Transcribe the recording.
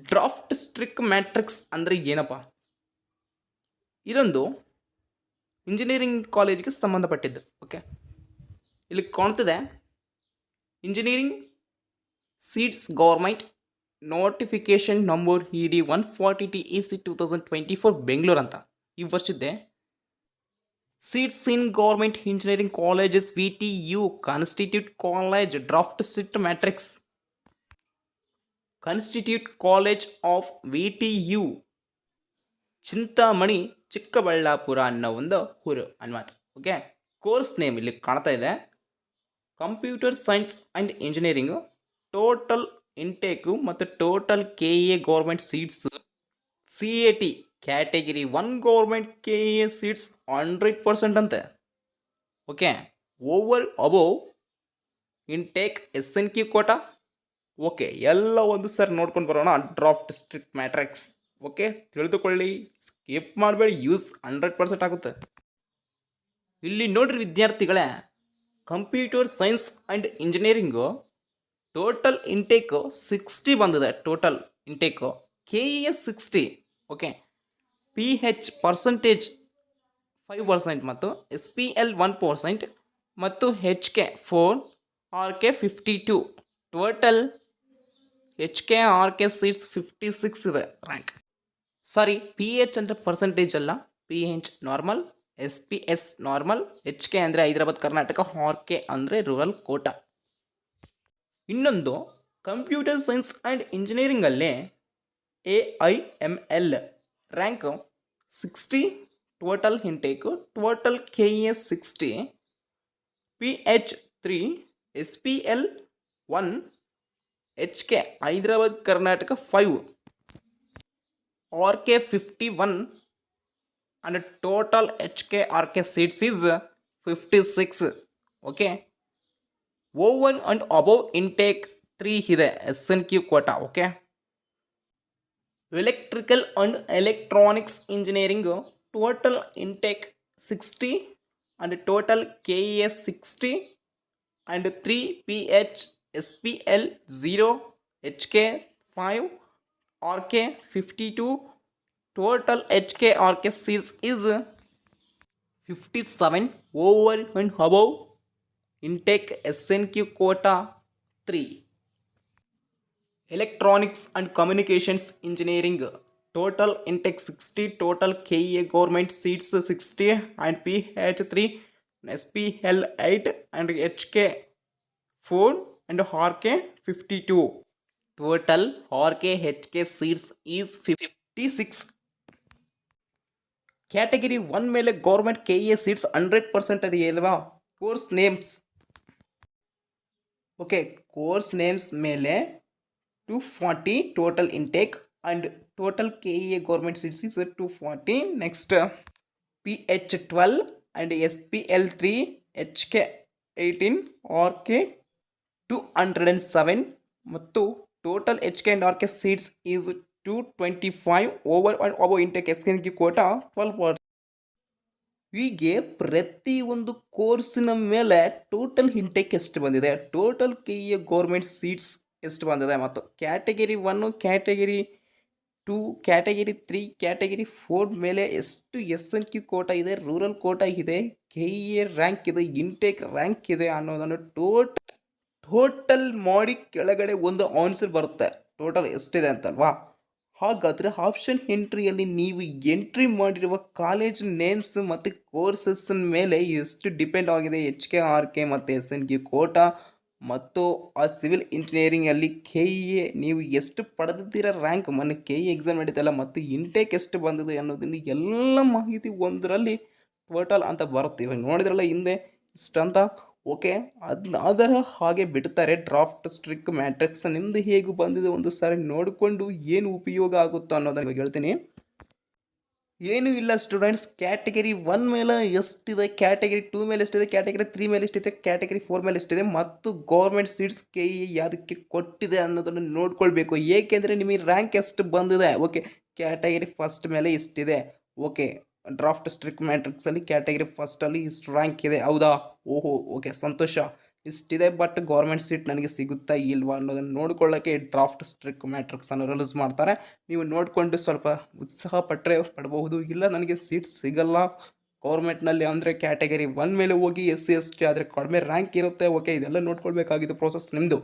Draft strict matrix ಅಂದರೆ ಏನಪ್ಪ? ಇದೊಂದು ಇಂಜಿನಿಯರಿಂಗ್ ಕಾಲೇಜಿಗೆ ಸಂಬಂಧಪಟ್ಟಿದ್ದು. ಓಕೆ, ಇಲ್ಲಿ ಕಾಣ್ತಿದೆ engineering seats government notification number ED 140 TEC 2024 Bengaluru ಅಂತ ಈ ವರ್ಷದ್ದೆ. Seats in government engineering colleges VTU constitute college draft seat matrix constitute college of VTU Chintamani Chikkaballapur ಅನ್ನೋ ಒಂದು ಊರು ಅನ್ಮಾತು. ಓಕೆ, ಕೋರ್ಸ್ ನೇಮ್ ಇಲ್ಲಿ ಕಾಣ್ತಾ ಇದೆ computer science and engineering. Total intake ಮತ್ತು total KA government seats CAT category 1 government KA seats 100% ಅಂತೆ. Okay, over above intake SNQ quota. Okay, ಎಲ್ಲ ಒಂದು ಸರ್ ನೋಡ್ಕೊಂಡು ಬರೋಣ ಡ್ರಾಫ್ಟ್ ಸ್ಟ್ರಿಕ್ ಮ್ಯಾಟ್ರಿಕ್ಸ್. ಓಕೆ, ತಿಳಿದುಕೊಳ್ಳಿ, ಸ್ಕಿಪ್ ಮಾಡಬೇಡಿ, ಯೂಸ್ 100% ಆಗುತ್ತೆ. ಇಲ್ಲಿ ನೋಡ್ರಿ ವಿದ್ಯಾರ್ಥಿಗಳೇ, computer science and engineering total intake 60 ಬಂದಿದೆ. Total intake KES 60. Okay, PH percentage 5% ಮತ್ತು SPL 1% ಮತ್ತು HK 4, RK 52. Total HK RK seats 56 ಇದೆ ರ್ಯಾಂಕ್. ಸಾರಿ, PH ಅಂದರೆ ಪರ್ಸೆಂಟೇಜ್ ಅಲ್ಲ, PH normal, SPS normal, HK ಅಂದರೆ ಹೈದರಾಬಾದ್ ಕರ್ನಾಟಕ, RK ಅಂದರೆ ರೂರಲ್ ಕೋಟಾ. ಇನ್ನೊಂದು computer science and ಇಂಜಿನಿಯರಿಂಗಲ್ಲಿ AIML rank 60, total intake, total KES 60, PH 3, SPL 1, HK Hyderabad Karnataka 5, RK 51 and total HK RK seats is 56. Okay, over and above intake 3 ಇದೆ SNQ quota. Okay, electrical and electronics engineering total intake 60 and total KES 60 and 3 PH SPL 0, HK 5, RK 52. Total HK RK seats is 57. Over and above intake SNQ quota 3. Electronics and communications engineering total intake 60, total KA government seats 60 and PH 3, SPL 8 and HK 4 and RK 52. Total RK HK seats is 56. Category 1 ಮೇಲೆ government KA seats 100% ಅದೆಯೇ ಅಲ್ವಾ? Course names. Okay, course names ಮೇಲೆ 240 total intake and total KA government seats is 240. Next PH 12 and SPL 3, HK 18, RK 207 ಮತ್ತು total HK and RK seats is 225. Over and above intake SNQ quota 12%. ಹೀಗೆ ಪ್ರತಿಯೊಂದು ಕೋರ್ಸಿನ ಮೇಲೆ total intake ಎಷ್ಟು ಬಂದಿದೆ, total KA government seats ಎಷ್ಟು ಬಂದಿದೆ ಮತ್ತು category 1, category 2, category 3, category 4 ಮೇಲೆ ಎಷ್ಟು SNQ ಕೋಟಾ ಇದೆ, ರೂರಲ್ ಕೋಟಾ ಇದೆ, KA ರ್ಯಾಂಕ್ ಇದೆ, ಇಂಟೇಕ್ ರ್ಯಾಂಕ್ ಇದೆ ಅನ್ನೋದನ್ನು ಟೋಟಲ್ ಮಾಡಿ ಕೆಳಗಡೆ ಒಂದು ಆನ್ಸರ್ ಬರುತ್ತೆ ಟೋಟಲ್ ಎಷ್ಟಿದೆ ಅಂತಲ್ವಾ. ಹಾಗಾದರೆ ಆಪ್ಷನ್ ಎಂಟ್ರಿಯಲ್ಲಿ ನೀವು ಎಂಟ್ರಿ ಮಾಡಿರುವ ಕಾಲೇಜ್ ನೇಮ್ಸ್ ಮತ್ತು ಕೋರ್ಸಸ್ ಮೇಲೆ ಎಷ್ಟು ಡಿಪೆಂಡ್ ಆಗಿದೆ HK RK ಮತ್ತು SNQ ಕೋಟಾ ಮತ್ತು ಆ ಸಿವಿಲ್ ಇಂಜಿನಿಯರಿಂಗಲ್ಲಿ KA ನೀವು ಎಷ್ಟು ಪಡೆದಿದ್ದೀರ ರ್ಯಾಂಕ್, ಮೊನ್ನೆ KA ಎಕ್ಸಾಮ್ ನಡೀತಲ್ಲ, ಮತ್ತು ಇಂಟೇಕ್ ಎಷ್ಟು ಬಂದಿದೆ ಅನ್ನೋದನ್ನು ಎಲ್ಲ ಮಾಹಿತಿ ಒಂದರಲ್ಲಿ ಟೋಟಲ್ ಅಂತ ಬರುತ್ತೆ. ಇವಾಗ ನೋಡಿದ್ರಲ್ಲ ಹಿಂದೆ ಇಷ್ಟಂತ. ಓಕೆ, ಅದರ ಹಾಗೆ ಬಿಡ್ತಾರೆ ಡ್ರಾಫ್ಟ್ ಸ್ಟ್ರಿಕ್ ಮ್ಯಾಟ್ರಿಕ್ಸ್. ನಿಮ್ಮದು ಹೇಗೆ ಬಂದಿದೆ ಒಂದು ಸಾರಿ ನೋಡಿಕೊಂಡು ಏನು ಉಪಯೋಗ ಆಗುತ್ತೋ ಅನ್ನೋದನ್ನು ಇವಾಗ ಹೇಳ್ತೀನಿ. ಏನೂ ಇಲ್ಲ ಸ್ಟೂಡೆಂಟ್ಸ್, ಕ್ಯಾಟಗಿರಿ 1 ಮೇಲೆ ಎಷ್ಟಿದೆ, ಕ್ಯಾಟಗಿರಿ 2 ಮೇಲೆ ಎಷ್ಟಿದೆ, ಕ್ಯಾಟಗಿರಿ 3 ಮೇಲೆ ಎಷ್ಟಿದೆ, ಕ್ಯಾಟಗಿರಿ 4 ಮೇಲೆ ಎಷ್ಟಿದೆ ಮತ್ತು ಗೌರ್ಮೆಂಟ್ ಸೀಟ್ಸ್ KA ಯಾವುದಕ್ಕೆ ಕೊಟ್ಟಿದೆ ಅನ್ನೋದನ್ನು ನೋಡ್ಕೊಳ್ಬೇಕು. ಏಕೆಂದರೆ ನಿಮಗೆ ರ್ಯಾಂಕ್ ಎಷ್ಟು ಬಂದಿದೆ. ಓಕೆ, ಕ್ಯಾಟಗಿರಿ ಫಸ್ಟ್ ಮೇಲೆ ಎಷ್ಟಿದೆ. ಓಕೆ, ಡ್ರಾಫ್ಟ್ ಸ್ಟ್ರಿಕ್ ಮ್ಯಾಟ್ರಿಕ್ಸಲ್ಲಿ ಕ್ಯಾಟಗಿರಿ ಫಸ್ಟಲ್ಲಿ ಇಷ್ಟು ರ್ಯಾಂಕ್ ಇದೆ, ಹೌದಾ? ಓಹೋ, ಓಕೆ, ಸಂತೋಷ. ಇಷ್ಟಿದೆ, ಬಟ್ ಗೌರ್ಮೆಂಟ್ ಸೀಟ್ ನನಗೆ ಸಿಗುತ್ತಾ ಇಲ್ವಾ ಅನ್ನೋದನ್ನು ನೋಡ್ಕೊಳ್ಳೋಕ್ಕೆ ಡ್ರಾಫ್ಟ್ ಸ್ಟ್ರಿಕ್ ಮ್ಯಾಟ್ರಿಕ್ಸನ್ನು ರಿಲೀಸ್ ಮಾಡ್ತಾರೆ. ನೀವು ನೋಡಿಕೊಂಡು ಸ್ವಲ್ಪ ಉತ್ಸಾಹ ಪಟ್ಟರೆ ಪಡಬಹುದು, ಇಲ್ಲ ನನಗೆ ಸೀಟ್ ಸಿಗಲ್ಲ ಗೌರ್ಮೆಂಟ್ನಲ್ಲಿ ಅಂದರೆ ಕ್ಯಾಟಗರಿ 1 ಮೇಲೆ ಹೋಗಿ SC ST ಆದರೆ ಕಡಿಮೆ ರ್ಯಾಂಕ್ ಇರುತ್ತೆ. ಓಕೆ, ಇದೆಲ್ಲ ನೋಡ್ಕೊಳ್ಬೇಕಾಗಿದ್ದು ಪ್ರೋಸೆಸ್ ನಿಮ್ಮದು.